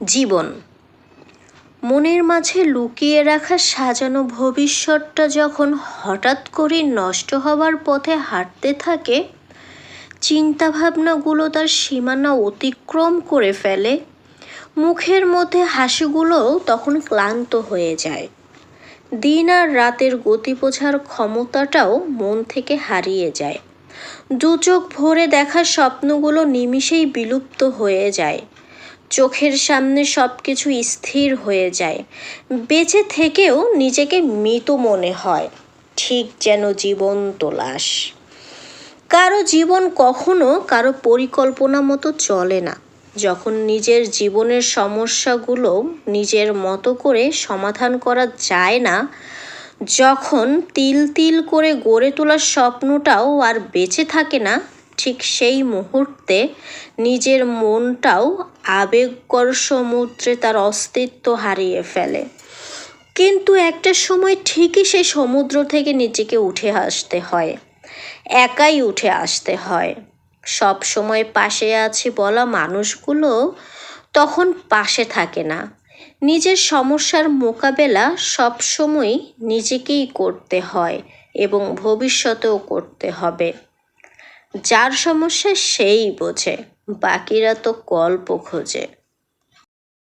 জীবন মনের মাঝে লুকিয়ে রাখা সাজানো ভবিষ্যৎটা যখন হঠাৎ করে নষ্ট হবার পথে হাঁটতে থাকে, চিন্তাভাবনাগুলো তার সীমানা অতিক্রম করে ফেলে, মুখের মধ্যে হাসিগুলোও তখন ক্লান্ত হয়ে যায়। দিন আর রাতের গতি বোঝার ক্ষমতাটাও মন থেকে হারিয়ে যায়। দু চোখ ভরে দেখা স্বপ্নগুলো নিমিষেই বিলুপ্ত হয়ে যায়। চোখের সামনে সব কিছু স্থির হয়ে যায়। বেঁচে থেকেও নিজেকে মৃত মনে হয়, ঠিক যেন জীবন্ত লাশ। কারো জীবন কখনো কারো পরিকল্পনা মতো চলে না। যখন নিজের জীবনের সমস্যাগুলো নিজের মতো করে সমাধান করা যায় না, যখন তিল তিল করে গড়ে তোলার স্বপ্নটাও আর বেঁচে থাকে না, ঠিক সেই মুহূর্তে নিজের মনটাও আবেগকর সমুদ্রে তার অস্তিত্ব হারিয়ে ফেলে। কিন্তু একটা সময় ঠিকই সেই সমুদ্র থেকে নিজেকে উঠে আসতে হয়, একাই উঠে আসতে হয়। সব সময় পাশে আছি বলা মানুষগুলো তখন পাশে থাকে না। নিজের সমস্যার মোকাবেলা সবসময় নিজেকেই করতে হয় এবং ভবিষ্যতেও করতে হবে। যার সমস্যা সেই বোঝে, বাকিরা তো গল্প খোঁজে।